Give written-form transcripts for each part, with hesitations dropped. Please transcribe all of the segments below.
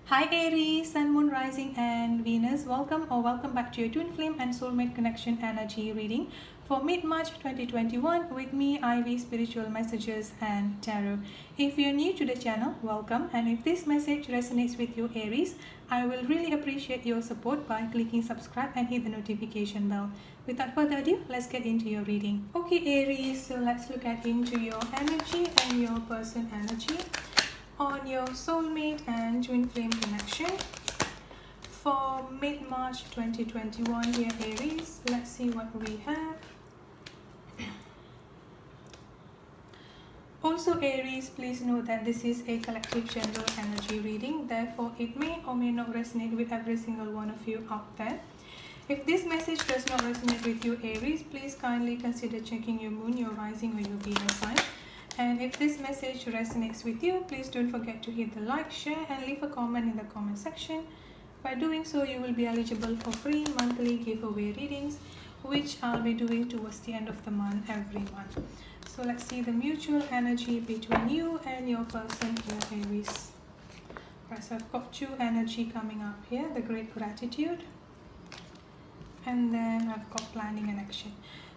Hi Aries, Sun, Moon, Rising and Venus. Welcome back to your Twin Flame and Soulmate Connection Energy reading for mid-March 2021 with me, Ivy, Spiritual Messages and Tarot. If you're new to the channel, welcome, and if this message resonates with you Aries, I will really appreciate your support by clicking subscribe and hit the notification bell. Without further ado, let's get into your reading. Okay Aries, so let's look at into your energy and your person energy on your soulmate and twin flame connection for mid-March 2021 here Aries. Let's see what we have. Also Aries, please note that this is a collective general energy reading, therefore it may or may not resonate with every single one of you out there. If this message does not resonate with you Aries, please kindly consider checking your moon, your rising or your Venus sign. And if this message resonates with you, please don't forget to hit the like, share and leave a comment in the comment section. By doing so, you will be eligible for free monthly giveaway readings, which I'll be doing towards the end of the month every month. So let's see the mutual energy between you and your person here, Aries. Right, so I've got two energy coming up here, the Great Gratitude, and then I've got planning and action.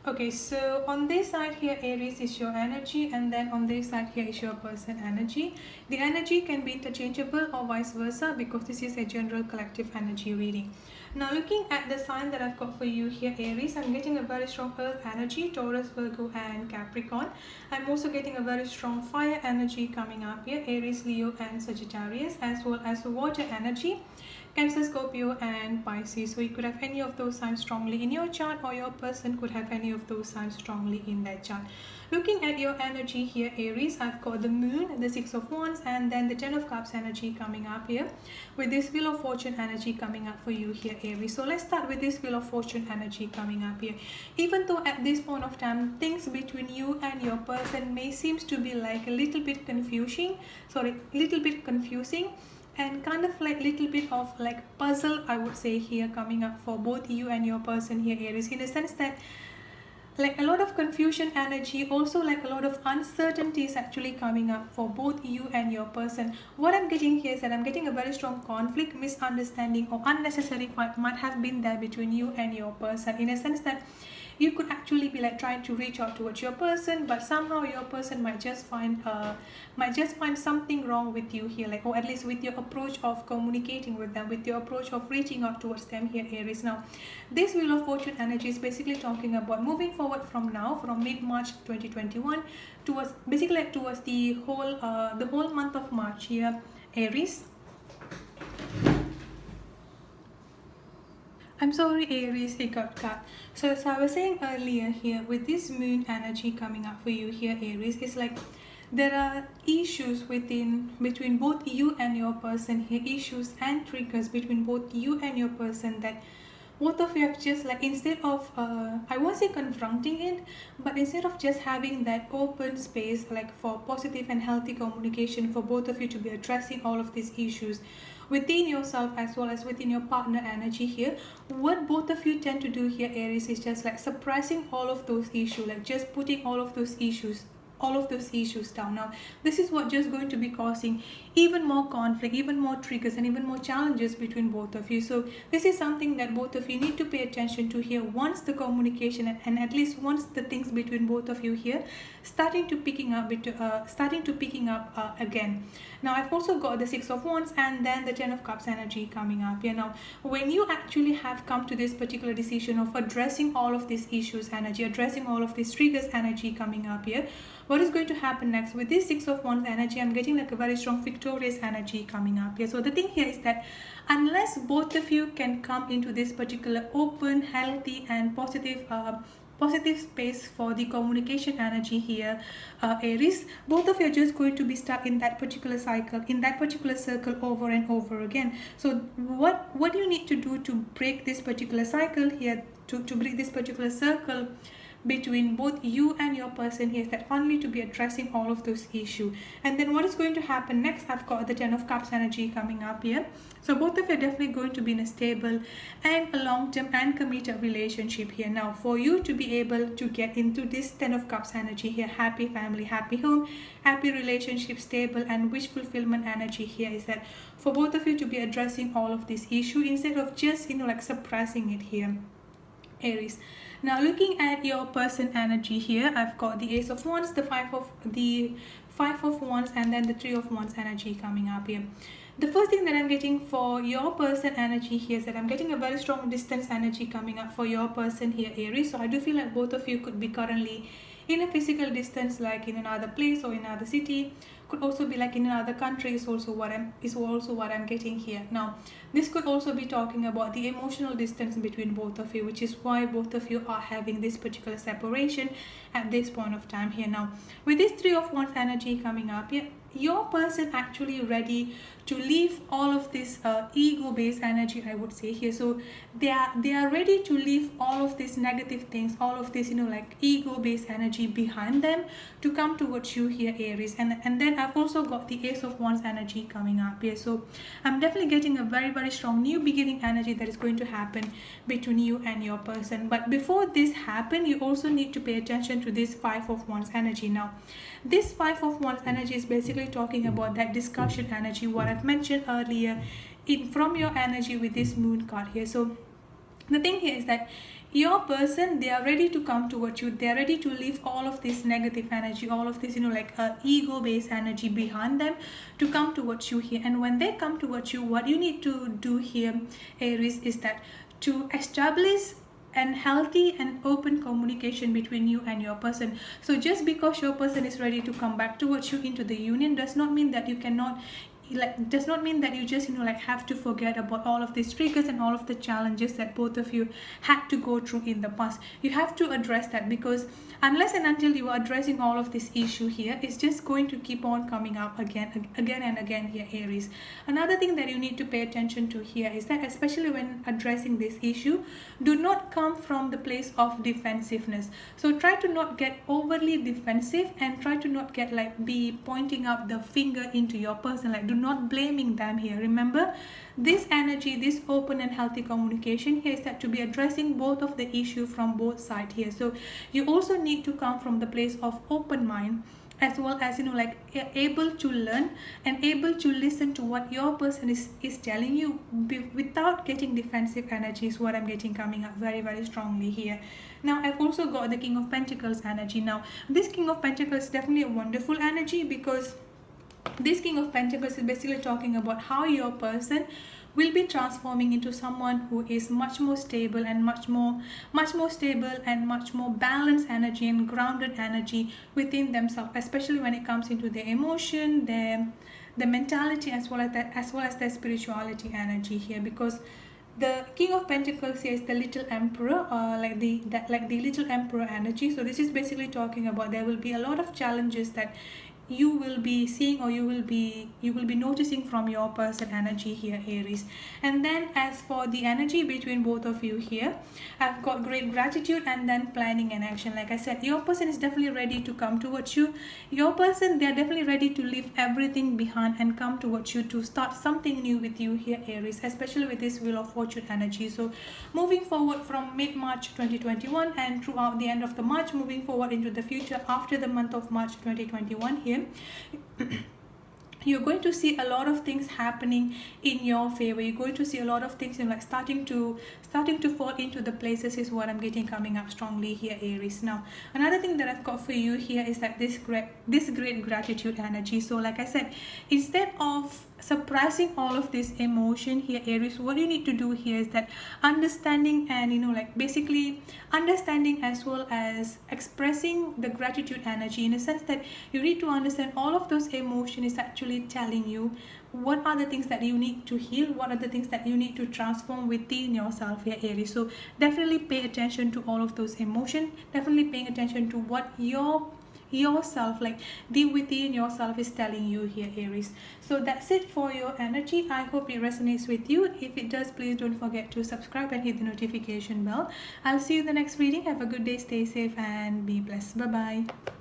Okay, so on this side here Aries is your energy, and then on this side here is your person energy. The energy can be interchangeable or vice versa because this is a general collective energy reading. Now looking at the sign that I've got for you here Aries, I'm getting a very strong earth energy, Taurus, Virgo and Capricorn. I'm also getting a very strong fire energy coming up here, Aries, Leo and Sagittarius, as well as water energy, Cancer, Scorpio and Pisces. So you could have any of those signs strongly in your chart, or your person could have any of those signs strongly in their chart. Looking at your energy here Aries, I've got the moon, the 6 of wands and then the 10 of cups energy coming up here, with this wheel of fortune energy coming up for you here Aries. So let's start with this wheel of fortune energy coming up here. Even though at this point of time things between you and your person may seems to be like a little bit confusing and kind of like little bit of like puzzle, I would say, here coming up for both you and your person here Aries, in the sense that like a lot of confusion energy, also like a lot of uncertainties actually coming up for both you and your person. What I'm getting here is that I'm getting a very strong conflict, misunderstanding or unnecessary fight might have been there between you and your person, in a sense that you could actually be like trying to reach out towards your person, but somehow your person might just find something wrong with you here, like, or at least with your approach of communicating with them, with your approach of reaching out towards them here Aries. Now this wheel of fortune energy is basically talking about moving forward from now, from mid-March 2021 towards basically like towards the whole month of March here Aries. I'm sorry Aries, it got cut. So as I was saying earlier here, with this moon energy coming up for you here Aries, it's like there are issues between both you and your person here, issues and triggers between both you and your person, that both of you have just like, instead of I won't say confronting it, but instead of just having that open space like for positive and healthy communication for both of you to be addressing all of these issues within yourself as well as within your partner energy here, what both of you tend to do here Aries is just like suppressing all of those issues, like just putting all of those issues down. Now this is what just going to be causing even more conflict, even more triggers and even more challenges between both of you. So this is something that both of you need to pay attention to here once the communication and at least once the things between both of you here starting to picking up again. Now I've also got the 6 of wands and then the 10 of cups energy coming up here. Now when you actually have come to this particular decision of addressing all of these issues energy, addressing all of these triggers energy coming up here, what is going to happen next with this 6 of wands energy? I'm getting like a very strong victorious energy coming up here. So the thing here is that unless both of you can come into this particular open, healthy and positive space for the communication energy here Aries, both of you are just going to be stuck in that particular cycle, in that particular circle over and over again. So what you need to do to break this particular cycle here, to break this particular circle between both you and your person here is that finally to be addressing all of those issues. And then what is going to happen next, I've got the 10 of Cups energy coming up here. So both of you are definitely going to be in a stable and a long-term and committed relationship here. Now for you to be able to get into this 10 of Cups energy here, happy family, happy home, happy relationship, stable and wish fulfillment energy here is that for both of you to be addressing all of this issue instead of just like suppressing it here, Aries. Now looking at your person energy here, I've got the Ace of Wands, the Five of Wands, and then the Three of Wands energy coming up here. The first thing that I'm getting for your person energy here is that I'm getting a very strong distance energy coming up for your person here, Aries. So I do feel like both of you could be currently in a physical distance, like in another place or in another city. Could also be like in another country is also what I'm getting here. Now this could also be talking about the emotional distance between both of you, which is why both of you are having this particular separation at this point of time here. Now with this Three of Wands energy coming up here, your person actually ready to leave all of this ego-based energy, I would say here. So they are ready to leave all of these negative things, all of this like ego-based energy behind them to come towards you here, Aries. And then I've also got the Ace of Wands energy coming up here. So I'm definitely getting a very, very strong new beginning energy that is going to happen between you and your person. But before this happen, you also need to pay attention to this Five of Wands energy. Now this Five of Wands energy is basically talking about that discussion energy, what I've mentioned earlier from your energy with this Moon card here. So the thing here is that your person, they are ready to come towards you. They are ready to leave all of this negative energy, all of this like ego-based energy behind them to come towards you here. And when they come towards you, what you need to do here, Aries, is that to establish and healthy and open communication between you and your person. So just because your person is ready to come back towards you into the union does not mean that you cannot does not mean that you just have to forget about all of these triggers and all of the challenges that both of you had to go through in the past. You have to address that, because unless and until you are addressing all of this issue here, it's just going to keep on coming up again and again here, Aries. Another thing that you need to pay attention to here is that especially when addressing this issue, do not come from the place of defensiveness. So try to not get overly defensive and try to not get be pointing up the finger into your person, do not blaming them here. Remember, this energy, this open and healthy communication here is that to be addressing both of the issue from both sides here. So you also need to come from the place of open mind, as well as able to learn and able to listen to what your person is telling you without getting defensive energy is what I'm getting coming up very, very strongly here. Now I've also got the King of Pentacles energy. Now this King of Pentacles is definitely a wonderful energy, because this King of Pentacles is basically talking about how your person will be transforming into someone who is much more stable and much more stable and much more balanced energy and grounded energy within themselves, especially when it comes into their emotion, their mentality, as well as their spirituality energy here. Because the King of Pentacles here is the little emperor, like the little emperor energy. So this is basically talking about there will be a lot of challenges that you will be seeing, or you will be noticing from your person energy here, Aries. And then as for the energy between both of you here, I've got great gratitude and then planning and action. Like I said, your person is definitely ready to come towards you. Your person, they're definitely ready to leave everything behind and come towards you to start something new with you here, Aries, especially with this Wheel of Fortune energy. So moving forward from mid-March 2021 and throughout the end of the March, moving forward into the future after the month of March 2021 here, you're going to see a lot of things happening in your favor. You're going to see a lot of things starting to fall into the places is what I'm getting coming up strongly here, Aries. Now another thing that I've got for you here is that this great gratitude energy. So like I said, instead of suppressing all of this emotion here, Aries, what you need to do here is that understanding and basically understanding as well as expressing the gratitude energy, in a sense that you need to understand all of those emotion is actually telling you what are the things that you need to heal, what are the things that you need to transform within yourself here, Aries. So definitely pay attention to all of those emotions, definitely paying attention to what your yourself, like deep within yourself is telling you here, Aries. So that's it for your energy. I hope it resonates with you. If it does, please don't forget to subscribe and hit the notification bell. I'll see you in the next reading. Have a good day, stay safe and be blessed. Bye bye.